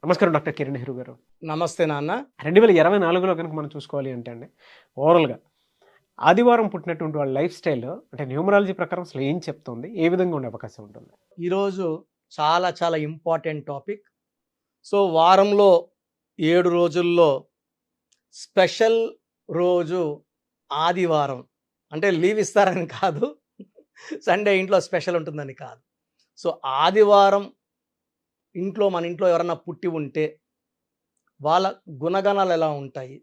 నమస్కారం డాక్టర్ కిరణ్ నెహ్రూ గారు. నమస్తే నాన్న. 2024లో కనుక మనం చూసుకోవాలి అంటే అండి, ఓవరాల్‌గా ఆదివారం పుట్టినటువంటి వాళ్ళ లైఫ్ స్టైల్ అంటే న్యూమరాలజీ ప్రకారం అసలు ఏం చెప్తుంది? ఏ విధంగా ఉండే అవకాశం ఉంటుంది? ఈరోజు చాలా చాలా ఇంపార్టెంట్ టాపిక్. సో, వారంలో 7 రోజుల్లో స్పెషల్ రోజు ఆదివారం. అంటే లీవ్ ఇస్తారని కాదు. సండే ఇంట్లో స్పెషల్ ఉంటుందని కాదు. సో, ఆదివారం మన ఇంట్లో ఎవరన్నా పుట్టి ఉంటే వాళ్ళ గుణగణాలు ఎలా ఉంటాయి?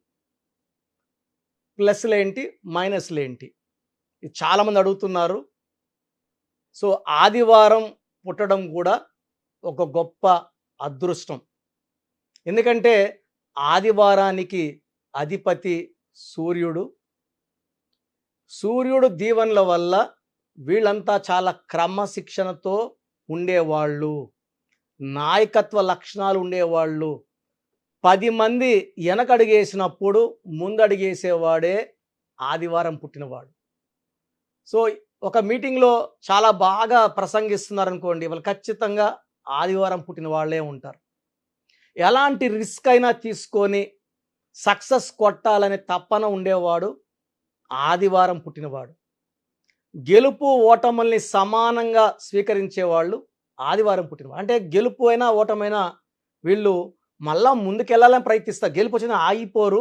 ప్లస్‌లేంటి? మైనస్‌లేంటి? ఇది చాలామంది అడుగుతున్నారు. సో, ఆదివారం పుట్టడం కూడా ఒక గొప్ప అదృష్టం. ఎందుకంటే ఆదివారానికి అధిపతి సూర్యుడు. సూర్యుడు దీవెనల వల్ల వీళ్ళంతా చాలా క్రమశిక్షణతో ఉండేవాళ్ళు. నాయకత్వ లక్షణాలు ఉండేవాళ్ళు. 10 మంది వెనకడుగేసినప్పుడు ముందడుగేసేవాడే ఆదివారం పుట్టినవాడు. సో, ఒక మీటింగ్‌లో చాలా బాగా ప్రసంగిస్తున్నారనుకోండి, వాళ్ళు ఖచ్చితంగా ఆదివారం పుట్టిన వాళ్ళే ఉంటారు. ఎలాంటి రిస్క్ అయినా తీసుకొని సక్సెస్ కొట్టాలనే తపన ఉండేవాడు ఆదివారం పుట్టినవాడు. గెలుపు ఓటముల్ని సమానంగా స్వీకరించేవాళ్ళు ఆదివారం పుట్టినవాడు. అంటే గెలుపు అయినా ఓటమైనా వీళ్ళు మళ్ళా ముందుకెళ్ళాలని ప్రయత్నిస్తారు. గెలుపు వచ్చినా ఆగిపోరు,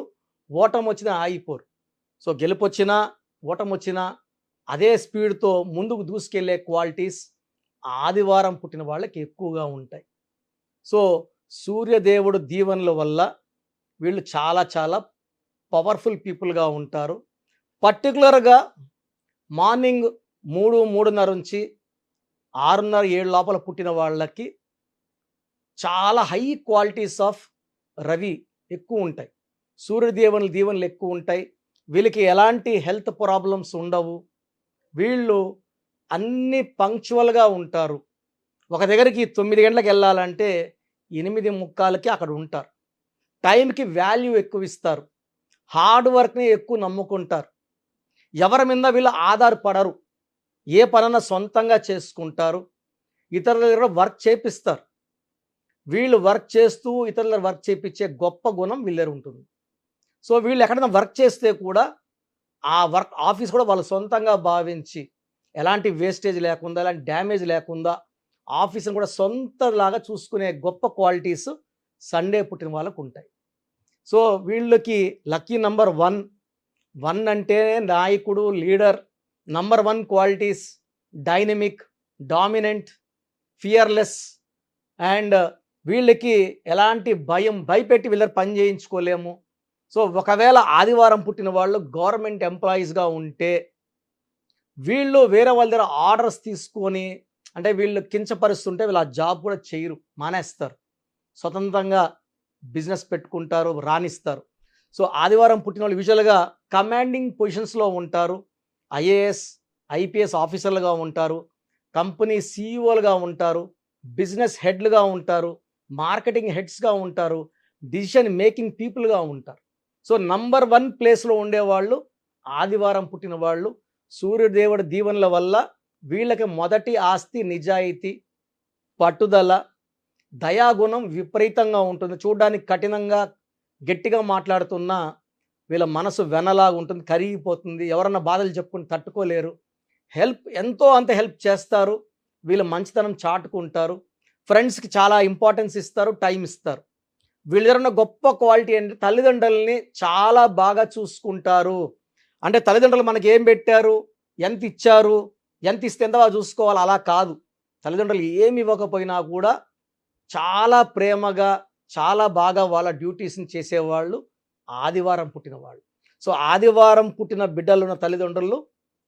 ఓటమి వచ్చినా ఆగిపోరు. సో, గెలుపొచ్చినా ఓటమొచ్చినా అదే స్పీడ్తో ముందుకు దూసుకెళ్లే క్వాలిటీస్ ఆదివారం పుట్టిన వాళ్ళకి ఎక్కువగా ఉంటాయి. సో, సూర్యదేవుడు దీవెనల వల్ల వీళ్ళు చాలా చాలా పవర్ఫుల్ పీపుల్గా ఉంటారు. పర్టికులర్గా మార్నింగ్ 3, 3:30 నుంచి 6:30, 7 లోపల పుట్టిన వాళ్ళకి చాలా హై క్వాలిటీస్ ఆఫ్ రవి ఎక్కువ ఉంటాయి. సూర్యదేవుని దీవెనలు ఎక్కువ ఉంటాయి. వీళ్ళకి ఎలాంటి హెల్త్ ప్రాబ్లమ్స్ ఉండవు. వీళ్ళు అన్ని పంక్చువల్గా ఉంటారు. ఒక దగ్గరికి 9 గంటలకు వెళ్ళాలంటే 8:45కి అక్కడ ఉంటారు. టైంకి వాల్యూ ఎక్కువ ఇస్తారు. హార్డ్ వర్క్ని ఎక్కువ నమ్ముకుంటారు. ఎవరి మీద వీళ్ళు ఆధారపడరు. ఏ పనన్నా సొంతంగా చేసుకుంటారు. ఇతరుల దగ్గర వర్క్ చేపిస్తారు. వీళ్ళు వర్క్ చేస్తూ ఇతరుల వర్క్ చేపించే గొప్ప గుణం వీళ్ళ దగ్గర ఉంటుంది. సో, వీళ్ళు ఎక్కడైనా వర్క్ చేస్తే కూడా ఆ వర్క్ ఆఫీస్ కూడా వాళ్ళు సొంతంగా భావించి ఎలాంటి వేస్టేజ్ లేకుండా, ఎలాంటి డ్యామేజ్ లేకుండా ఆఫీస్ని కూడా సొంతలాగా చూసుకునే గొప్ప క్వాలిటీస్ సండే పుట్టిన వాళ్ళకు ఉంటాయి. సో, వీళ్ళకి లక్కీ నంబర్ 1. 1 అంటే నాయకుడు, leader. Number 1 qualities dynamic, dominant, fearless. And వీళ్ళకి ఎలాంటి భయపెట్టి వీళ్ళ పని చేయించుకోలేము. సో, ఒకవేళ ఆదివారం పుట్టిన వాళ్ళు గవర్నమెంట్ ఎంప్లాయీస్గా ఉంటే వీళ్ళు వేరే వాళ్ళ దగ్గర ఆర్డర్స్ తీసుకొని, అంటే వీళ్ళు కించపరుస్తుంటే వీళ్ళు ఆ జాబ్ కూడా చేయరు, మానేస్తారు. స్వతంత్రంగా బిజినెస్ పెట్టుకుంటారు, రాణిస్తారు. సో, ఆదివారం పుట్టిన వాళ్ళు యూజువల్గా కమాండింగ్ పొజిషన్స్లో ఉంటారు. ఐఏఎస్, ఐపీఎస్ ఆఫీసర్లుగా ఉంటారు. కంపెనీ సీఈఓలుగా ఉంటారు. బిజినెస్ హెడ్లుగా ఉంటారు. మార్కెటింగ్ హెడ్స్గా ఉంటారు. డిసిషన్ మేకింగ్ పీపుల్గా ఉంటారు. సో, నంబర్ 1 ప్లేస్లో ఉండేవాళ్ళు ఆదివారం పుట్టిన వాళ్ళు. సూర్యదేవుడి దీవెనల వల్ల వీళ్ళకి మొదటి ఆస్తి నిజాయితీ, పట్టుదల, దయాగుణం విపరీతంగా ఉంటుంది. చూడడానికి కఠినంగా గట్టిగా మాట్లాడుతున్నా వీళ్ళ మనసు వెనలాగా ఉంటుంది, కరిగిపోతుంది. ఎవరన్నా బాధలు చెప్పుకుని తట్టుకోలేరు. ఎంతో అంత హెల్ప్ చేస్తారు. వీళ్ళు మంచితనం చాటుకుంటారు. ఫ్రెండ్స్కి చాలా ఇంపార్టెన్స్ ఇస్తారు, టైం ఇస్తారు. వీళ్ళ దగ్గర ఉన్న గొప్ప క్వాలిటీ ఏంటంటే తల్లిదండ్రులని చాలా బాగా చూసుకుంటారు. అంటే తల్లిదండ్రులు మనకి ఏం పెట్టారు, ఎంత ఇచ్చారు, ఎంత ఇస్తే ఎంత బాగా చూసుకోవాలి అలా కాదు. తల్లిదండ్రులు ఏమి ఇవ్వకపోయినా కూడా చాలా ప్రేమగా, చాలా బాగా వాళ్ళ డ్యూటీస్ని చేసేవాళ్ళు ఆదివారం పుట్టిన వాళ్ళు. సో, ఆదివారం పుట్టిన బిడ్డలున్న తల్లిదండ్రులు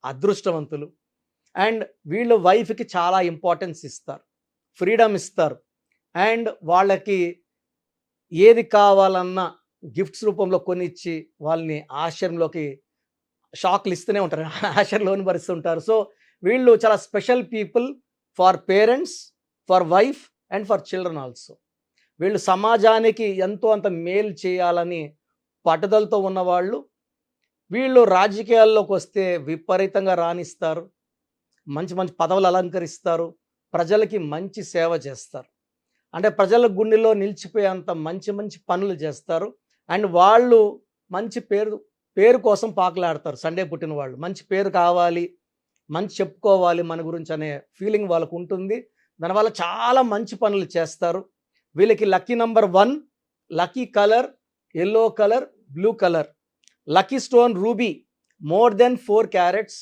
అదృష్టవంతులు. అండ్ వీళ్ళు వైఫ్కి చాలా ఇంపార్టెన్స్ ఇస్తారు, ఫ్రీడమ్ ఇస్తారు. అండ్ వాళ్ళకి ఏది కావాలన్నా గిఫ్ట్స్ రూపంలో కొనిచ్చి వాళ్ళని ఆశ్రయంలోకి షాక్లు ఇస్తూనే ఉంటారు, ఆశ్రయంలోని భరిస్తుంటారు. సో, వీళ్ళు చాలా special people for parents, for wife and for children also. వీళ్ళు సమాజానికి ఎంతో అంత మేలు చేయాలని పట్టుదలతో ఉన్నవాళ్ళు. వీళ్ళు రాజకీయాల్లోకి వస్తే విపరీతంగా రాణిస్తారు. మంచి మంచి పదవులు అలంకరిస్తారు. ప్రజలకి మంచి సేవ చేస్తారు. అంటే ప్రజల గుండెలో నిలిచిపోయేంత మంచి మంచి పనులు చేస్తారు. అండ్ వాళ్ళు మంచి పేరు కోసం పాకులాడతారు. సండే పుట్టిన వాళ్ళు మంచి పేరు కావాలి, మంచి చెప్పుకోవాలి మన గురించి అనే ఫీలింగ్ వాళ్ళకు ఉంటుంది. దానివల్ల చాలా మంచి పనులు చేస్తారు. వీళ్ళకి lucky number 1, lucky colour yellow colour, blue colour. Lucky stone ruby, more than 4 carats,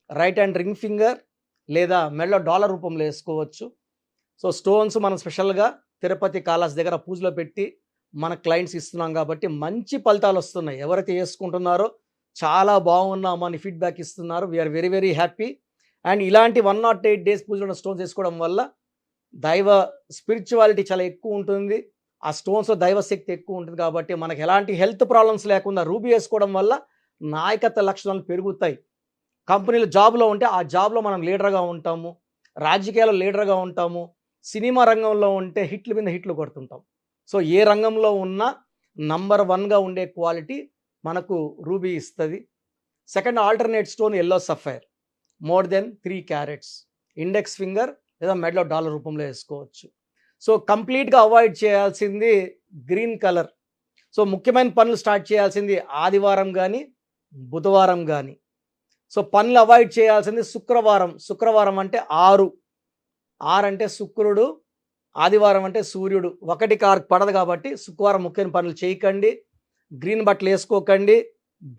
right hand ring finger లేదా మెడలో డాలర్ రూపంలో వేసుకోవచ్చు. సో స్టోన్స్ మనం స్పెషల్గా తిరుపతి కాళహస్తి దగ్గర పూజలో పెట్టి మన క్లయింట్స్ ఇస్తున్నాం కాబట్టి మంచి ఫలితాలు వస్తున్నాయి. ఎవరైతే వేసుకుంటున్నారో చాలా బాగున్నామో అని ఫీడ్బ్యాక్ ఇస్తున్నారు. We are very very happy. And ఇలాంటి 108 డేస్ పూజలో ఉన్న స్టోన్స్ వేసుకోవడం వల్ల దైవ స్పిరిచువాలిటీ చాలా ఎక్కువ ఉంటుంది. ఆ స్టోన్స్లో దైవశక్తి ఎక్కువ ఉంటుంది కాబట్టి మనకు ఎలాంటి హెల్త్ ప్రాబ్లమ్స్ లేకుండా రూబీ వేసుకోవడం వల్ల నాయకత్వ లక్షణాలు పెరుగుతాయి. కంపెనీలో జాబ్లో ఉంటే ఆ జాబ్లో మనం లీడర్గా ఉంటాము, రాజకీయాల్లో లీడర్గా ఉంటాము, సినిమా రంగంలో ఉంటే హిట్లు మీద హిట్లు కొడుతుంటాం. సో ఏ రంగంలో ఉన్నా నంబర్ 1గా ఉండే క్వాలిటీ మనకు రూబీ ఇస్తుంది. Second alternate stone yellow sapphire, more than 3 carats, index finger లేదా మెడలో డాలర్ రూపంలో వేసుకోవచ్చు. సో కంప్లీట్గా అవాయిడ్ చేయాల్సింది గ్రీన్ కలర్. సో ముఖ్యమైన పనులు స్టార్ట్ చేయాల్సింది ఆదివారం కానీ బుధవారం కానీ. సో పనులు అవాయిడ్ చేయాల్సింది శుక్రవారం అంటే 6 అంటే శుక్రుడు, ఆదివారం అంటే సూర్యుడు, 1 పడదు కాబట్టి శుక్రవారం ముఖ్యమైన పనులు చేయకండి. గ్రీన్ బట్టలు వేసుకోకండి,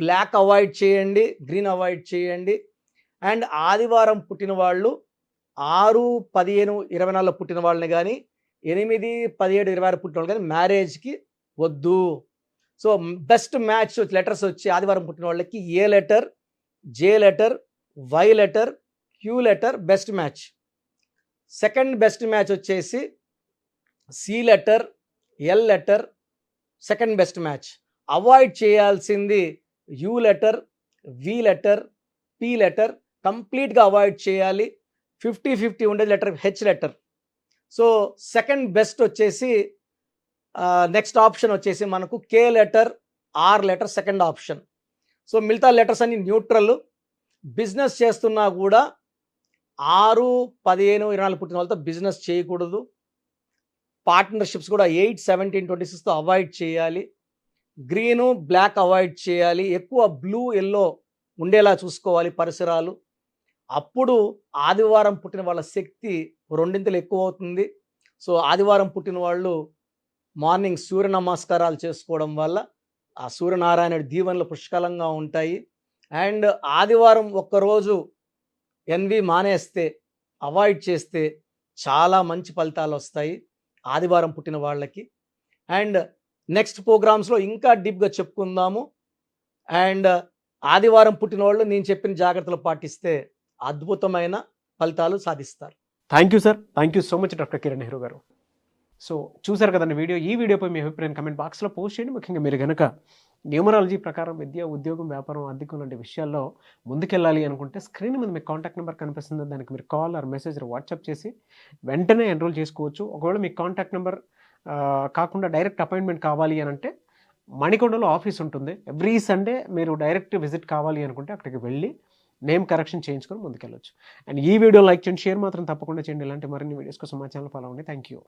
బ్లాక్ అవాయిడ్ చేయండి, గ్రీన్ అవాయిడ్ చేయండి. అండ్ ఆదివారం పుట్టిన వాళ్ళు 6, 15, 24లో పుట్టిన వాళ్ళని కానీ 8, 17, 26 పుట్టిన వాళ్ళు కానీ మ్యారేజ్కి వద్దు. సో బెస్ట్ మ్యాచ్ లెటర్స్ వచ్చి ఆదివారం పుట్టిన వాళ్ళకి A letter, J letter, Y letter, Q letter best match. Second best match వచ్చేసి C letter, L letter second best match. Avoid చేయాల్సింది U letter, V letter, P letter కంప్లీట్గా avoid చేయాలి. 50-50 ఉండే letter H letter. So second best వచ్చేసి next option వచ్చేసి మనకు K letter, R letter second option. So మిగతా letters అన్ని neutral. Business చేస్తున్నా కూడా 6, 15, 24 పుట్టిన వాళ్ళతో బిజినెస్ చేయకూడదు. పార్ట్నర్షిప్స్ కూడా 8, 17, 26తో అవాయిడ్ చేయాలి. గ్రీను, బ్లాక్ అవాయిడ్ చేయాలి. ఎక్కువ బ్లూ, ఎల్లో ఉండేలా చూసుకోవాలి పరిసరాలు. అప్పుడు ఆదివారం పుట్టిన వాళ్ళ శక్తి 2 ఎక్కువ అవుతుంది. సో ఆదివారం పుట్టిన వాళ్ళు మార్నింగ్ సూర్య నమస్కారాలు చేసుకోవడం వల్ల ఆ సూర్యనారాయణుడి దీవెనలు పుష్కలంగా ఉంటాయి. అండ్ ఆదివారం ఒక్కరోజు ఎన్వి మానేస్తే, అవాయిడ్ చేస్తే చాలా మంచి ఫలితాలు వస్తాయి ఆదివారం పుట్టిన వాళ్ళకి. అండ్ నెక్స్ట్ ప్రోగ్రామ్స్లో ఇంకా డీప్గా చెప్పుకుందాము. అండ్ ఆదివారం పుట్టిన వాళ్ళు నేను చెప్పిన జాగ్రత్తలు పాటిస్తే అద్భుతమైన ఫలితాలు సాధిస్తారు. Thank you sir, thank you so much doctor Kiran Nehru గారు. సో చూసారు కదండి వీడియో. ఈ వీడియోపై మీ అభిప్రాయం కమెంట్ బాక్స్లో పోస్ట్ చేయండి. ముఖ్యంగా మీరు కనుక న్యూమరాలజీ ప్రకారం విద్య, ఉద్యోగం, వ్యాపారం, ఆర్థికం లాంటి విషయాల్లో ముందుకెళ్ళాలి అనుకుంటే స్క్రీన్ మీద మీకు కాంటాక్ట్ నెంబర్ కనిపిస్తుంది. దానికి మీరు కాల్ ఆర్ మెసేజ్ వాట్సాప్ చేసి వెంటనే ఎన్రోల్ చేసుకోవచ్చు. ఒకవేళ మీకు కాంటాక్ట్ నెంబర్ కాకుండా డైరెక్ట్ అపాయింట్మెంట్ కావాలి అని అంటే మణికొండలో ఆఫీస్ ఉంటుంది. ఎవ్రీ సండే మీరు డైరెక్ట్ విజిట్ కావాలి అనుకుంటే అక్కడికి వెళ్ళి నేమ్ కరెక్షన్ చేయించుకొని ముందుకెళ్ళొచ్చు. అండ్ ఈ వీడియో లైక్ చేయండి, షేర్ మాత్రం తప్పకుండా చేయండి. ఇలాంటి మరిన్ని వీడియోస్ కోసం మా ఛానల్ ఫాలో అవ్వండి. Thank you.